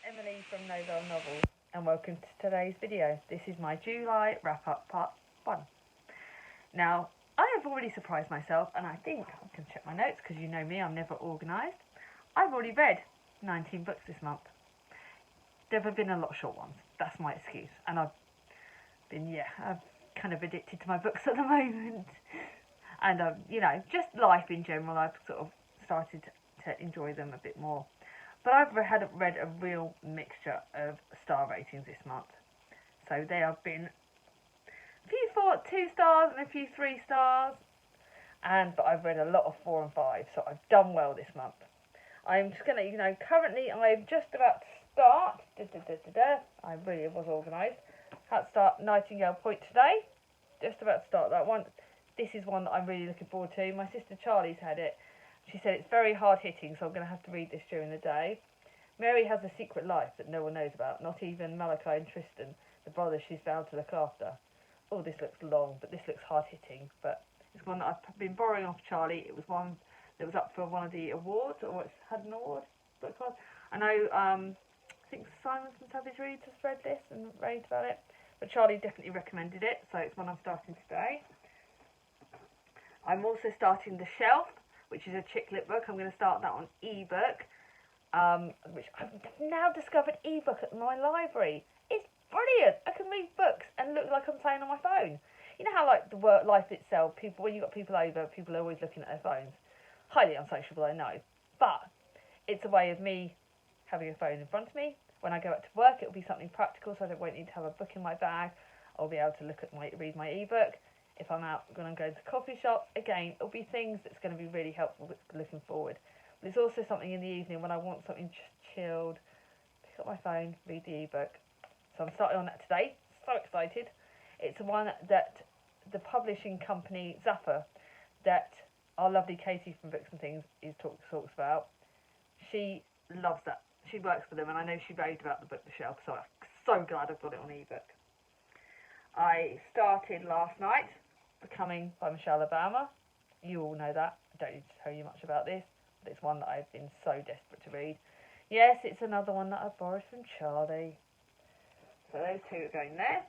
Emily from Novel Novels, and welcome to today's video. This is my July wrap-up part 1. Now, I have already surprised myself, and I think I can check my notes because you know me, I'm never organised. I've already read 19 books this month. There have been a lot of short ones. That's my excuse, and I've kind of addicted to my books at the moment, and just life in general. I've sort of started to enjoy them a bit more. But I've read a real mixture of star ratings this month. So there have been a few 2 stars and a few 3 stars. But I've read a lot of 4 and 5, so I've done well this month. I'm just going to, currently I'm just about to start. I really was organised. Had to start Nightingale Point today. Just about to start that one. This is one that I'm really looking forward to. My sister Charlie's had it. She said it's very hard hitting, so I'm going to have to read this during the day. Mary has a secret life that no one knows about, not even Malachi and Tristan, the brothers she's vowed to look after. Oh, this looks long, but this looks hard hitting. But it's one that I've been borrowing off Charlie. It was one that was up for one of the awards, or it's had an award. I know, I think Simon from Savage Reads has read this and raved about it, but Charlie definitely recommended it, so it's one I'm starting today. I'm also starting The Shelf, which is a chick lit book. I'm going to start that on ebook, which I've now discovered ebook at my library. It's brilliant. I can read books and look like I'm playing on my phone. You know how like the work life itself, when you got people over, people are always looking at their phones. Highly unsociable, I know, but it's a way of me having a phone in front of me. When I go out to work, it'll be something practical, so I won't need to have a book in my bag. I'll be able to read my ebook. If I'm out when I'm going to coffee shops, again, it'll be things that's going to be really helpful looking forward. But it's also something in the evening when I want something just chilled, pick up my phone, read the ebook. So I'm starting on that today. So excited. It's one that the publishing company Zaffa, that our lovely Katie from Books and Things talks about. She loves that. She works for them, and I know she raved about the book The Shelf, so I'm so glad I've got it on ebook. I started last night Becoming by Michelle Obama. You all know that. I don't need to tell you much about this, but it's one that I've been so desperate to read. Yes, it's another one that I borrowed from Charlie. So those 2 are going there.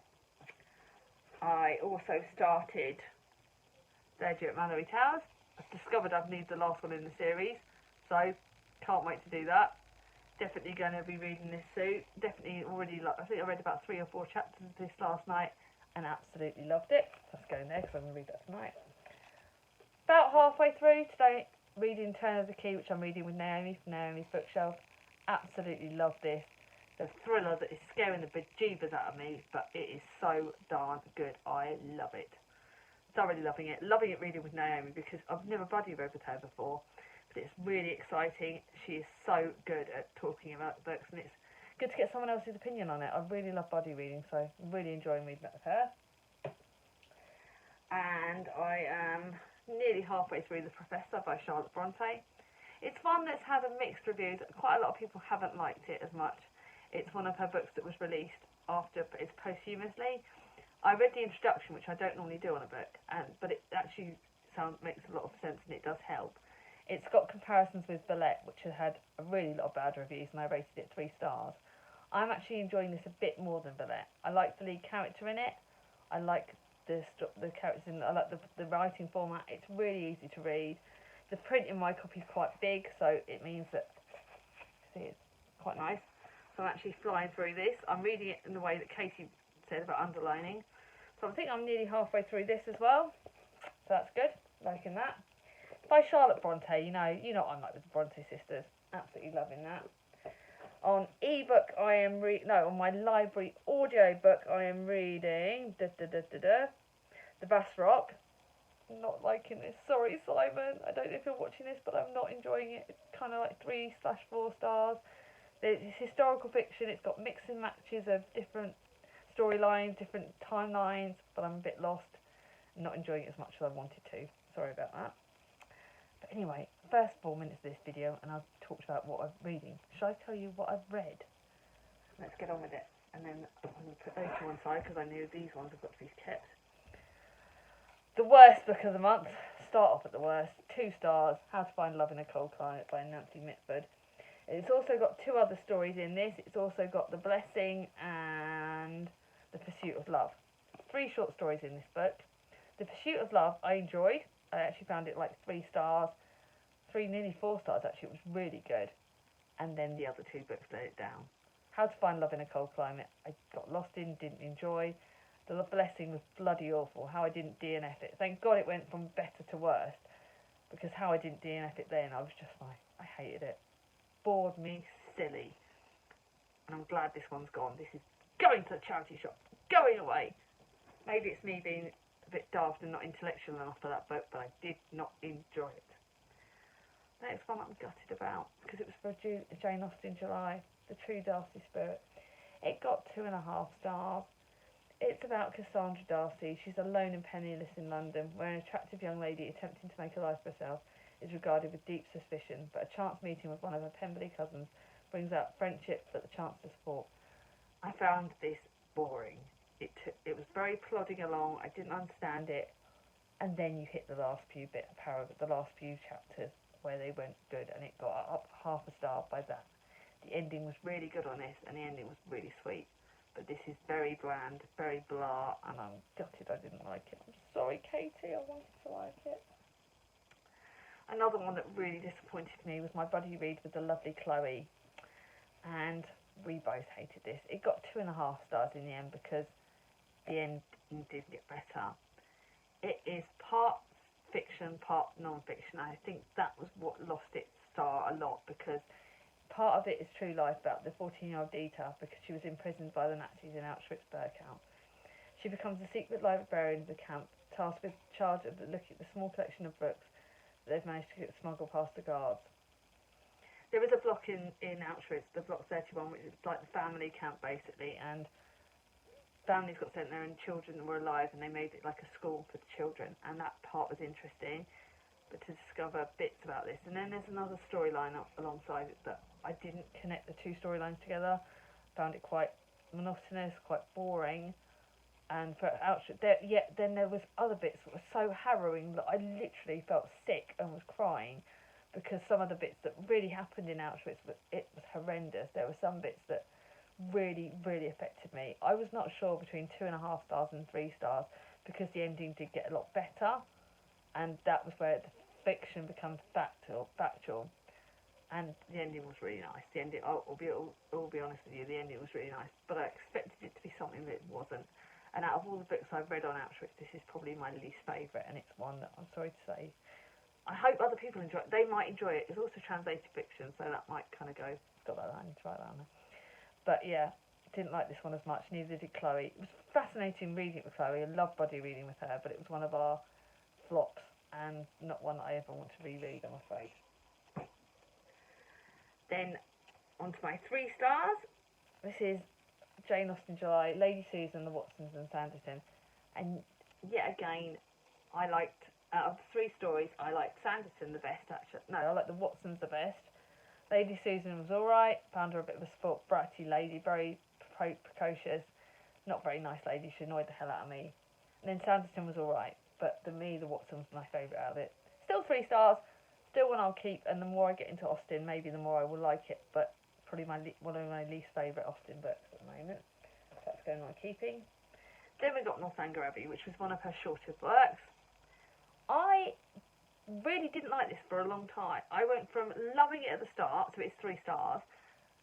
I also started There at Mallory Towers. I've discovered I've needed the last one in the series, so can't wait to do that. Definitely going to be reading this soon. Definitely already, I think I read about 3 or 4 chapters of this last night and absolutely loved it. Let's go in there because I'm going to read that tonight. About halfway through today, reading Turn of the Key, which I'm reading with Naomi from Naomi's Bookshelf. Absolutely love this. It's a thriller that is scaring the bejeebers out of me, but it is so darn good. I love it. Thoroughly loving it. Loving it reading with Naomi because I've never bloody read with her before. But it's really exciting. She is so good at talking about the books, and it's good to get someone else's opinion on it. I really love buddy reading, so I'm really enjoying reading that with her. And I am nearly halfway through The Professor by Charlotte Bronte. It's one that's had a mixed review. Quite a lot of people haven't liked it as much. It's one of her books that was released it's posthumously. I read the introduction, which I don't normally do on a book, but it actually makes a lot of sense, and it does help. It's got comparisons with Villette, which has had a really lot of bad reviews, and I rated it 3 stars. I'm actually enjoying this a bit more than Villette. I like the lead character in it. I like the characters in it. I like the writing format. It's really easy to read. The print in my copy is quite big, so it means that, it's quite nice. So I'm actually flying through this. I'm reading it in the way that Katie said about underlining. So I think I'm nearly halfway through this as well. So that's good. Liking that. By Charlotte Bronte, you know what I'm like with the Bronte sisters. Absolutely loving that. On ebook, on my library audio book, I am reading The Bass Rock. I'm not liking this. Sorry, Simon. I don't know if you're watching this, but I'm not enjoying it. It's kind of like 3/4 stars. It's historical fiction. It's got mix and matches of different storylines, different timelines, but I'm a bit lost. I'm not enjoying it as much as I wanted to. Sorry about that. But anyway, first 4 minutes of this video, and I've talked about what I'm reading. Shall I tell you what I've read? Let's get on with it. And then I'm going to put those to one side because I knew these ones have got to be kept. The worst book of the month. Start off at the worst. 2 stars. How to Find Love in a Cold Climate by Nancy Mitford. It's also got 2 other stories in this. It's also got The Blessing and The Pursuit of Love. 3 short stories in this book. The Pursuit of Love I enjoyed. I actually found it like 3 stars. 3, nearly 4 stars actually. It was really good. And then the other 2 books let it down. How to Find Love in a Cold Climate, I got lost in, didn't enjoy. The Blessing was bloody awful. How I didn't DNF it. Thank God it went from better to worse. Because how I didn't DNF it then, I was just like, I hated it. Bored me silly. And I'm glad this one's gone. This is going to the charity shop. Going away. Maybe it's me being a bit daft and not intellectual enough for that book, but I did not enjoy it. The next one I'm gutted about, because it was for Jane Austen July, The True Darcy Spirit. It got 2.5 stars. It's about Cassandra Darcy. She's alone and penniless in London, where an attractive young lady attempting to make a life for herself is regarded with deep suspicion, but a chance meeting with one of her Pemberley cousins brings out friendship but the chance to support. I found this boring. It was very plodding along. I didn't understand it, and then you hit the last few chapters where they went good, and it got up 0.5 star by that. The ending was really good on this, and the ending was really sweet. But this is very bland, very blah, and I'm gutted I didn't like it. I'm sorry, Katie, I wanted to like it. Another one that really disappointed me was my buddy read with the lovely Chloe, and we both hated this. It got 2.5 stars in the end because the end did get better. It is part fiction, part non-fiction. I think that was what lost its star a lot, because part of it is true life about the 14-year-old Dita, because she was imprisoned by the Nazis in Auschwitz-Birkenau. She becomes a secret librarian of the camp, tasked with charge of looking at the small collection of books that they've managed to smuggle past the guards. There is a block in Auschwitz, the Block 31, which is like the family camp basically, and families got sent there and children were alive, and they made it like a school for the children, and that part was interesting. But to discover bits about this, and then there's another storyline alongside it that I didn't connect the 2 storylines together. Found it quite monotonous, quite boring, and for Auschwitz, then there was other bits that were so harrowing that I literally felt sick and was crying, because some of the bits that really happened in Auschwitz, it was horrendous. There were some bits that really, really affected me. I was not sure between 2.5 stars and 3 stars, because the ending did get a lot better, and that was where the fiction becomes factual, and the ending was really nice. The ending, I'll be honest with you, the ending was really nice, but I expected it to be something that it wasn't. And out of all the books I've read on Auschwitz, this is probably my least favourite, and it's one that I'm sorry to say, I hope other people enjoy it. They might enjoy it. It's also translated fiction, so that might kind of go, got that, I need to write that on there. But yeah, didn't like this one as much, neither did Chloe. It was fascinating reading it with Chloe. I love buddy reading with her, but it was one of our flops, and not one that I ever want to reread, I'm afraid. Then, on to my 3 stars. This is Jane Austen July, Lady Susan, The Watsons and Sanditon. And yet again, I liked, out of the 3 stories, I liked Sanditon the best, actually. No, I liked The Watsons the best. Lady Susan was alright, found her a bit of a sport, bratty lady, very precocious, not very nice lady, she annoyed the hell out of me. And then Sanditon was alright, but The Watsons was my favourite out of it. Still 3 stars, still one I'll keep, and the more I get into Austen, maybe the more I will like it, but probably one of my least favourite Austen books at the moment. So that's going on keeping. Then we got Northanger Abbey, which was one of her shorter works. I really didn't like this for a long time. I went from loving it at the start, so it's 3 stars,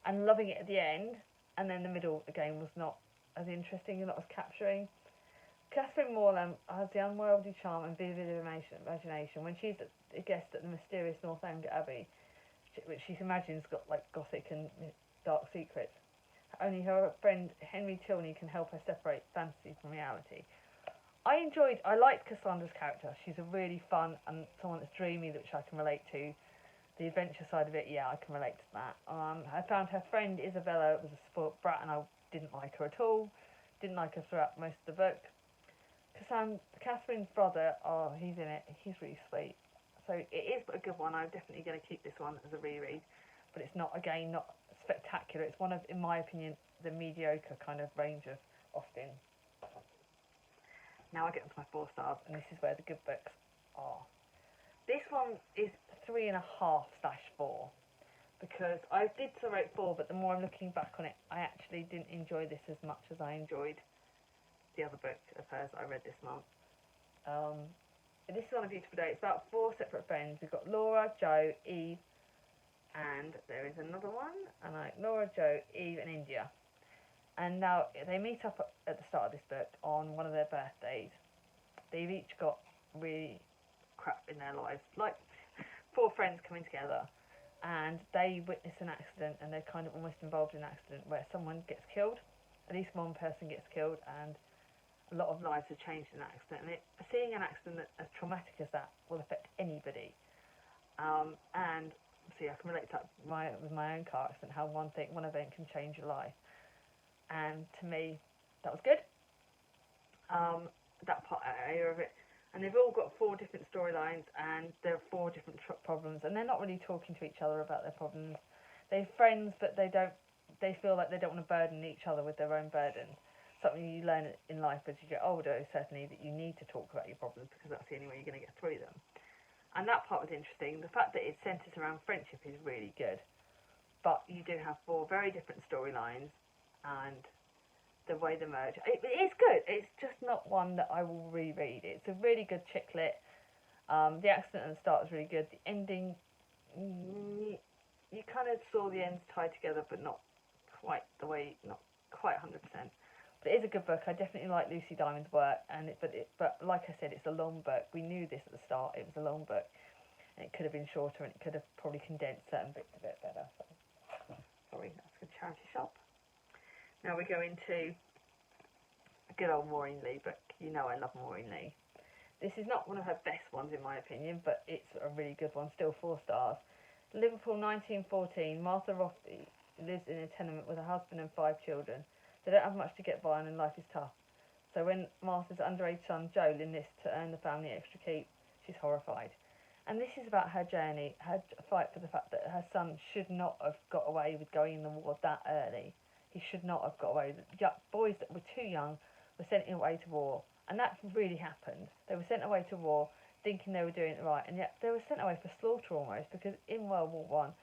and loving it at the end, and then the middle again was not as interesting and not as capturing. Catherine Morland has the unworldly charm and vivid imagination. When she's a guest at the mysterious Northanger Abbey, which she imagines got like gothic and dark secrets, only her friend Henry Tilney can help her separate fantasy from reality. I liked Cassandra's character. She's a really fun and someone that's dreamy, which I can relate to. The adventure side of it, yeah, I can relate to that. I found her friend Isabella was a spoilt brat, and I didn't like her at all. Didn't like her throughout most of the book. Catherine's brother, he's in it. He's really sweet. So it is a good one. I'm definitely going to keep this one as a reread. But it's not spectacular. It's one of, in my opinion, the mediocre kind of range of Austen. Now I get onto my 4 stars, and this is where the good books are. This one is 3.5/4. because I did rate 4, but the more I'm looking back on it, I actually didn't enjoy this as much as I enjoyed the other book of hers I read this month. This is On a Beautiful Day. It's about 4 separate friends. We've got Laura, Jo, Eve, and there is another one, and Laura, Jo, Eve, and India. And now they meet up at the start of this book on one of their birthdays. They've each got really crap in their lives, like 4 friends coming together, and they witness an accident, and they're kind of almost involved in an accident where someone gets killed. At least one person gets killed, and a lot of lives have changed in that accident. And seeing an accident as traumatic as that will affect anybody. And see, I can relate to that with my own car accident, how one event can change your life. And to me, that was good. That area of it. And they've all got 4 different storylines, and there are 4 different problems, and they're not really talking to each other about their problems. They're friends, but they feel like they don't want to burden each other with their own burden. Something you learn in life as you get older is certainly that you need to talk about your problems, because that's the only way you're going to get through them. And that part was interesting. The fact that it centres around friendship is really good. But you do have 4 very different storylines, and the way they merge. It is good. It's just not one that I will reread. It's a really good chick lit. The accident at the start was really good. The ending, you kind of saw the ends tied together, but not quite 100%. But it is a good book. I definitely like Lucy Diamond's work, but like I said, it's a long book. We knew this at the start. It was a long book, and it could have been shorter, and it could have probably condensed certain bits a bit better. So, sorry, that's a good charity shop. Now we go into a good old Maureen Lee book. You know I love Maureen Lee. This is not one of her best ones in my opinion, but it's a really good one. Still 4 stars. Liverpool, 1914. Martha Rothby lives in a tenement with her husband and 5 children. They don't have much to get by on and life is tough. So when Martha's underage son Joe enlists to earn the family extra keep, she's horrified. And this is about her journey, her fight for the fact that her son should not have got away with going in the war that early. He should not have got away with it. Boys that were too young were sent away to war, and that really happened. They were sent away to war thinking they were doing it right, and yet they were sent away for slaughter almost, because in World War One,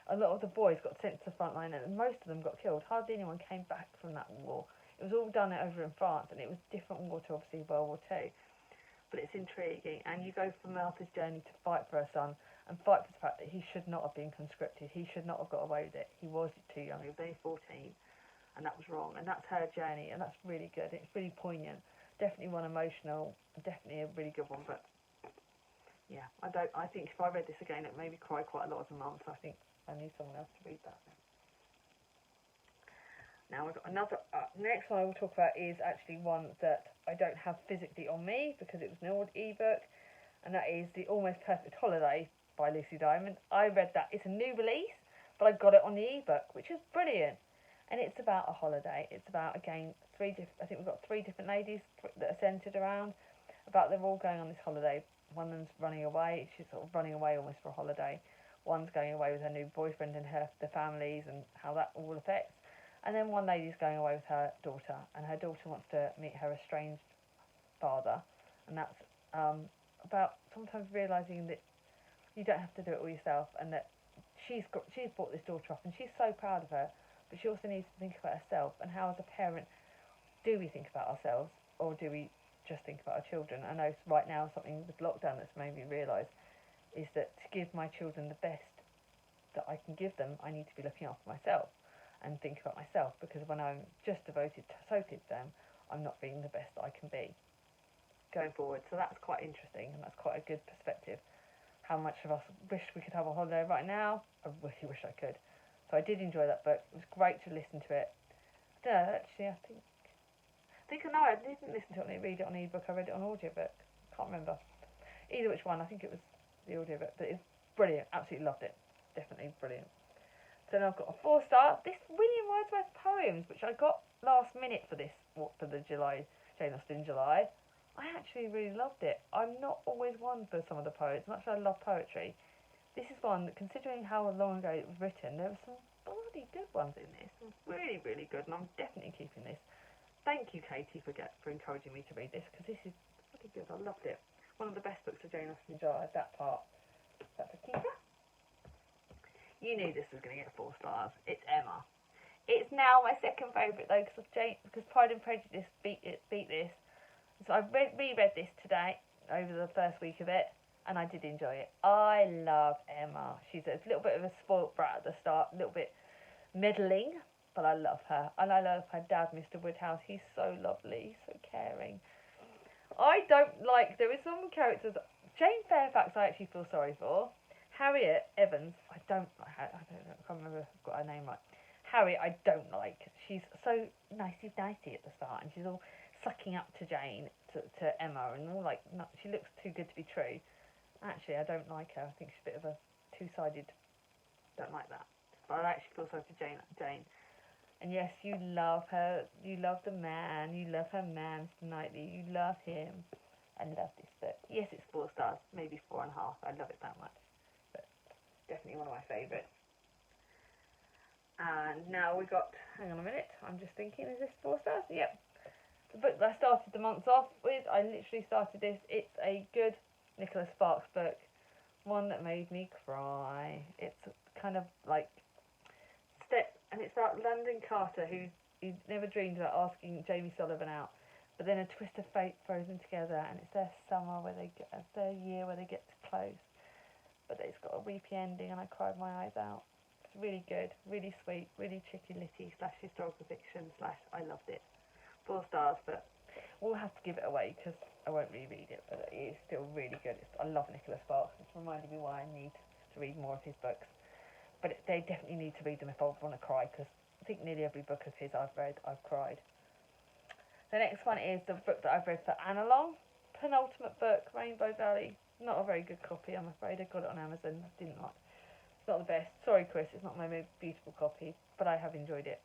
a lot of the boys got sent to the front line, and most of them got killed. Hardly anyone came back from that war. It was all done over in France, and it was a different war to obviously World War Two. But it's intriguing, and you go from Martha's journey to fight for her son, and fight for the fact that he should not have been conscripted. He should not have got away with it. He was too young. He was only 14, and that was wrong. And that's her journey, and that's really good. It's really poignant. Definitely one emotional. Definitely a really good one. But yeah, I think if I read this again, it made me cry quite a lot as a mum. So I think I need someone else to read that. Now we've got another. Next one I will talk about is actually one that I don't have physically on me because it was an old ebook, and that is The Almost Perfect Holiday by Lucy Diamond. I read that. It's a new release, but I got it on the ebook, which is brilliant. And it's about a holiday. It's about, again, I think we've got 3 different ladies that are centred around, about they're all going on this holiday. One of them's running away. She's sort of running away almost for a holiday. One's going away with her new boyfriend and the families and how that all affects. And then one lady's going away with her daughter, and her daughter wants to meet her estranged father. And that's about sometimes realising that you don't have to do it all yourself, and that she's brought this daughter up, and she's so proud of her, but she also needs to think about herself, and how as a parent do we think about ourselves, or do we just think about our children? I know right now something with lockdown that's made me realise is that to give my children the best that I can give them, I need to be looking after myself and think about myself, because when I'm just devoted to them, I'm not being the best that I can be going forward. So that's quite interesting, and that's quite a good perspective. How much of us wish we could have a holiday right now? I really wish I could. So I did enjoy that book. It was great to listen to it. I don't know, actually, I didn't listen to it, read it on ebook. I read it on audiobook. Can't remember. Either which one. I think it was the audiobook. But it's brilliant. Absolutely loved it. Definitely brilliant. So then I've got a 4-star. This William Wordsworth poems, which I got last minute for the Jane Austen July. I actually really loved it. I'm not always one for some of the poets, much as I love poetry. This is one that, considering how long ago it was written, there were some bloody good ones in this. Really, really good, and I'm definitely keeping this. Thank you, Katie, for encouraging me to read this, because this is bloody good. I loved it. One of the best books of Jane Austen July, that part. That's a keeper. You knew this was going to get 4 stars. It's Emma. It's now my second favourite though, because Pride and Prejudice beat this. So I reread this today over the first week of it, and I did enjoy it. I love Emma. She's a little bit of a spoilt brat at the start, a little bit meddling, but I love her. And I love her dad, Mr. Woodhouse. He's so lovely, so caring. I don't like, there is some characters, Jane Fairfax I actually feel sorry for. Harriet Evans, I can't remember if I've got her name right. Harriet, I don't like. She's so nicey-nicey at the start, and she's all sucking up to Jane, to Emma, and all like, she looks too good to be true. Actually, I don't like her. I think she's a bit of a two-sided, don't like that. But I actually feel sorry for Jane. And yes, you love her, you love the man, you love her man, Mr. Knightley, you love him. I love this book. Yes, it's 4 stars, maybe 4.5. I love it that much. But definitely one of my favourites. And now we got, hang on a minute, I'm just thinking, is this 4 stars? Yep. The book that I started the month off with, I literally started this. It's a good Nicholas Sparks book. One that made me cry. It's kind of like, and it's about Landon Carter, who never dreamed about asking Jamie Sullivan out. But then a twist of fate throws them together, and it's their summer it's their year where they get close. But it's got a weepy ending, and I cried my eyes out. It's really good, really sweet, really chicky-litty / historical fiction / I loved it. 4 stars, but we'll have to give it away because I won't reread it, but it is still really good. I love Nicholas Sparks. It's reminded me why I need to read more of his books. But they definitely need to read them if I want to cry, because I think nearly every book of his I've read, I've cried. The next one is the book that I've read for Annalong, penultimate book, Rainbow Valley. Not a very good copy, I'm afraid. I got it on Amazon. Didn't like. It's not the best. Sorry, Chris, it's not my most beautiful copy, but I have enjoyed it.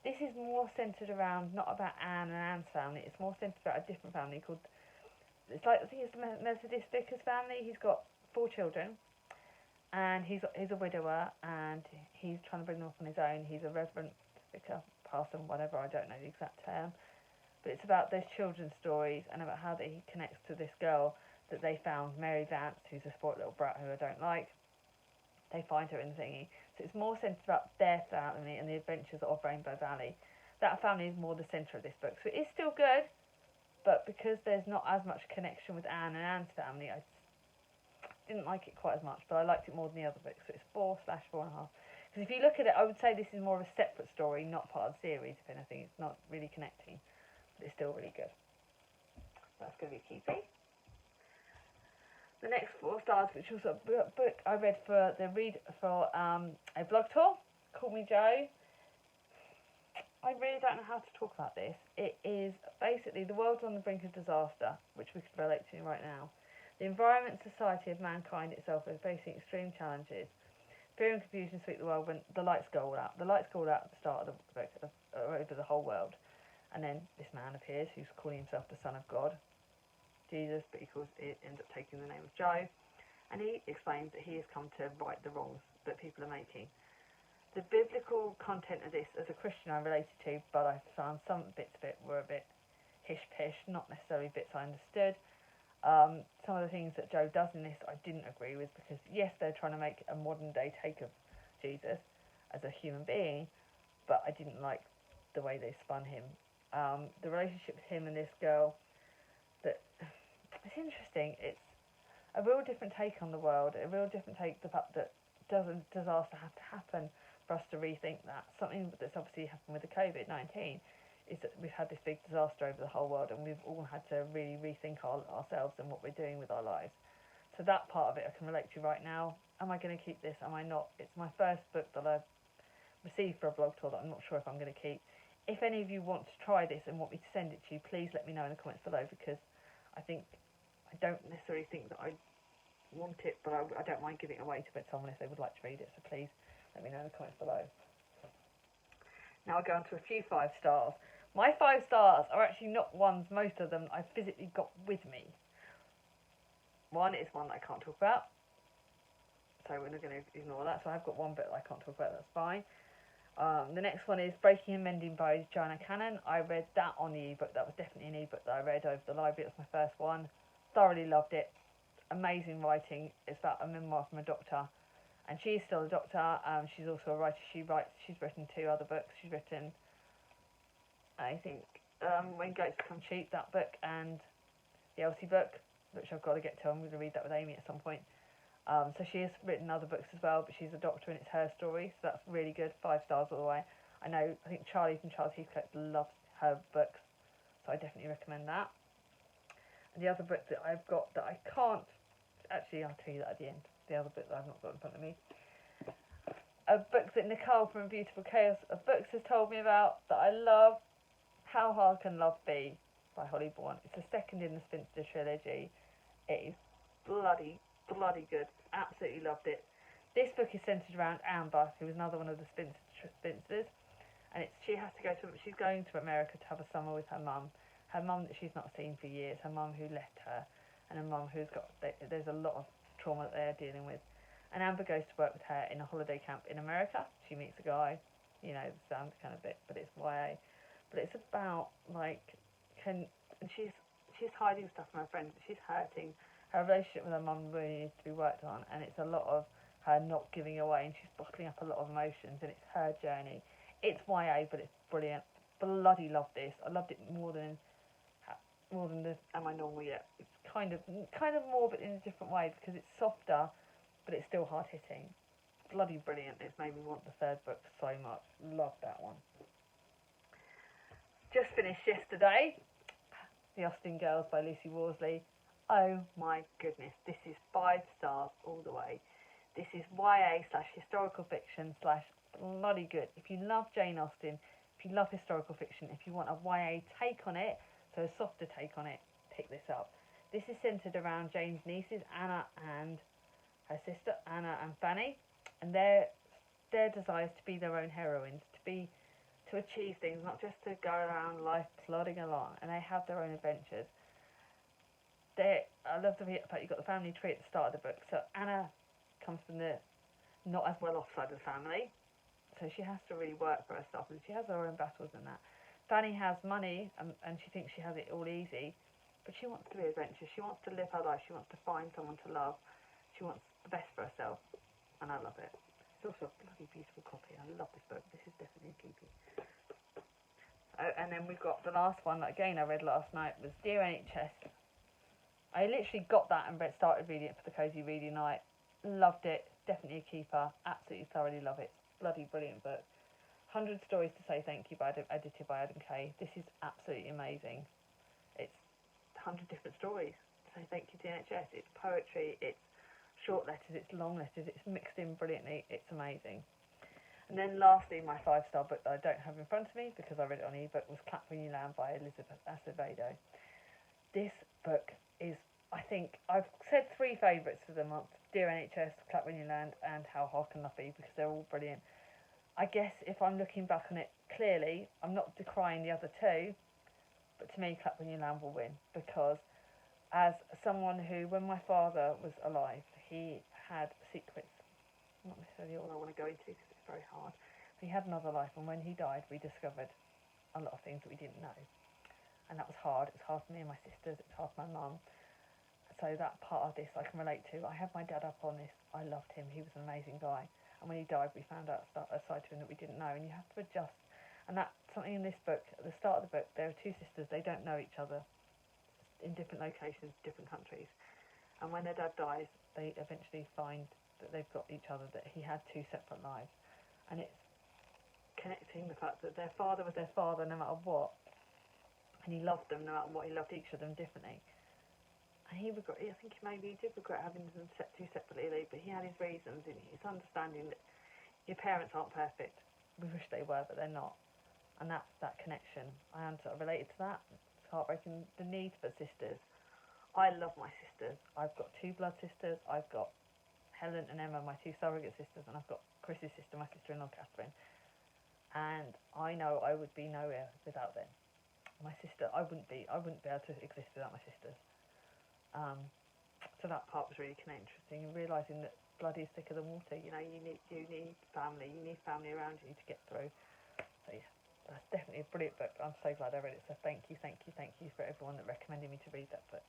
This is more centred around, not about Anne and Anne's family. It's more centred about a different family called, it's like, I think it's the Methodist Vicar's family. He's got 4 children. And he's a widower, and he's trying to bring them up on his own. He's a reverend vicar, parson, whatever, I don't know the exact term. But it's about those children's stories and about how he connects to this girl that they found, Mary Vance, who's a spoiled little brat who I don't like. They find her in the thingy. So it's more centred about their family and the adventures of Rainbow Valley. That family is more the centre of this book. So it is still good, but because there's not as much connection with Anne and Anne's family, I didn't like it quite as much, but I liked it more than the other books. So it's 4/4.5. Because if you look at it, I would say this is more of a separate story, not part of the series, if anything. It's not really connecting, but it's still really good. That's going to be keepy. The next 4 stars, which was a book I read for a blog tour, Call Me Joe. I really don't know how to talk about this. It is basically the world's on the brink of disaster, which we could relate to right now. The environment and society of mankind itself is facing extreme challenges. Fear and confusion sweep the world when the lights go all out. The lights go all out at the start of the book, over the whole world. And then this man appears who's calling himself the Son of God, Jesus, but it ends up taking the name of Joe. And he explains that he has come to right the wrongs that people are making. The biblical content of this, as a Christian, I related to, but I found some bits of it were a bit hish-pish, not necessarily bits I understood. Some of the things that Joe does in this I didn't agree with, because yes, they're trying to make a modern day take of Jesus as a human being, but I didn't like the way they spun him. The relationship with him and this girl, it's interesting. It's a real different take on the world, a real different take the fact that does a disaster have to happen for us to rethink that. Something that's obviously happened with the COVID-19 is that we've had this big disaster over the whole world, and we've all had to really rethink ourselves and what we're doing with our lives. So that part of it I can relate to right now. Am I going to keep this? Am I not? It's my first book that I've received for a blog tour that I'm not sure if I'm going to keep. If any of you want to try this and want me to send it to you, please let me know in the comments below, because I don't necessarily think that I want it, but I don't mind giving it away to someone if they would like to read it. So please let me know in the comments below. Now I go on to a few 5 stars. My 5 stars are actually not ones, most of them I physically got with me. One is one that I can't talk about, so we're not going to ignore that. So I've got one bit that I can't talk about, that's fine. The next one is Breaking and Mending by Joanna Cannon. I read that on the ebook. That was definitely an ebook that I read over the library. It was my first one. Thoroughly loved it. Amazing writing. It's about a memoir from a doctor, and she is still a doctor. She's also a writer. She's written 2 other books. She's written, I think, When Goats Become Sheep, that book, and the Elsie book, which I've got to get to. I'm going to read that with Amy at some point. So she has written other books as well, but she's a doctor and it's her story, so that's really good. 5 stars all the way. I think Charlie from Charles Heathcote loves her books, so I definitely recommend that. And the other book that I've got that I can't, actually I'll tell you that at the end, the other book that I've not got in front of me. A book that Nicole from Beautiful Chaos of Books has told me about that I love, How Hard Can Love Be by Holly Bourne. It's the second in the Spinster trilogy. It is bloody good. Absolutely loved it. This book is centred around Amber, who is another one of the spinsters, and she's going to America to have a summer with her mum that she's not seen for years, her mum who left her, and her mum there's a lot of trauma that they're dealing with. And Amber goes to work with her in a holiday camp in America. She meets a guy, the sound kind of bit, but it's YA. But it's about and she's hiding stuff from her friends. She's hurting. Her relationship with her mum really needs to be worked on, and it's a lot of her not giving away, and she's bottling up a lot of emotions, and it's her journey. It's YA, but it's brilliant. Bloody love this. I loved it more than the Am I Normal Yet? It's kind of more, but in a different way, because it's softer, but it's still hard hitting. Bloody brilliant. It's made me want the 3rd book so much. Love that one. Just finished yesterday, The Austen Girls by Lucy Worsley. Oh my goodness, this is 5 stars all the way. This is YA/historical fiction / bloody good. If you love Jane Austen, if you love historical fiction, if you want a YA take on it, so a softer take on it, pick this up. This is centred around Jane's nieces, Anna and her sister, Anna and Fanny, and their desires to be their own heroines, to achieve things, not just to go around life plodding along, and they have their own adventures. I love the fact you've got the family tree at the start of the book. So Anna comes from the not as well off side of the family, so she has to really work for herself, and she has her own battles in that. Fanny has money, and she thinks she has it all easy, but she wants to be adventurous. She wants to live her life. She wants to find someone to love. She wants the best for herself, and I love it. It's also a bloody beautiful copy. I love this book. This is definitely a keepie. Oh, and then we've got the last one that again I read last night was Dear NHS. I literally got that and started reading it for the Cosy Reading Night. Loved it. Definitely a keeper. Absolutely thoroughly love it. Bloody brilliant book. 100 Stories to Say Thank You edited by Adam Kay. This is absolutely amazing. It's 100 different stories to say thank you to the NHS. It's poetry, it's short letters, it's long letters, it's mixed in brilliantly. It's amazing. And then lastly, my 5-star book that I don't have in front of me because I read it on ebook was Clap When You Land by Elizabeth Acevedo. This book is, I think, I've said 3 favourites for the month: Dear NHS, Clap When You Land, and How Hard Can Love Be, because they're all brilliant. I guess if I'm looking back on it clearly, I'm not decrying the other 2, but to me, Clap When You Land will win, because as someone who, when my father was alive, he had secrets, not necessarily all I want to go into because it's very hard, but he had another life, and when he died, we discovered a lot of things that we didn't know. And that was hard. It was hard for me and my sisters. It was hard for my mum. So that part of this I can relate to. I had my dad up on this. I loved him. He was an amazing guy. And when he died, we found out a side to him that we didn't know. And you have to adjust. And that's something in this book. At the start of the book, there are 2 sisters. They don't know each other in different locations, different countries. And when their dad dies, they eventually find that they've got each other, that he had 2 separate lives. And it's connecting the fact that their father was their father no matter what. And he loved them no matter what. He loved each of them differently. And I think maybe he did regret having them 2 separately, but he had his reasons. It's understanding that your parents aren't perfect. We wish they were, but they're not. And that's that connection. I am sort of related to that. It's heartbreaking, the need for sisters. I love my sisters. I've got 2 blood sisters. I've got Helen and Emma, my 2 surrogate sisters, and I've got Chris's sister, my sister-in-law Catherine. And I know I would be nowhere without them. My sister, I wouldn't be able to exist without my sisters. So that part was really kind of interesting, and realising that blood is thicker than water. You need family. You need family around you to get through. So yeah, that's definitely a brilliant book. I'm so glad I read it. So thank you for everyone that recommended me to read that book.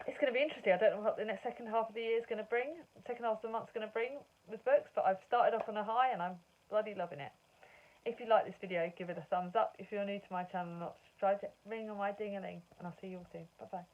It's going to be interesting. I don't know what the next second half of the year is going to bring, second half of the month is going to bring with books, but I've started off on a high and I'm bloody loving it. If you like this video, give it a thumbs up. If you're new to my channel and not subscribed, ring on my ding-a-ling, and I'll see you all soon. Bye bye.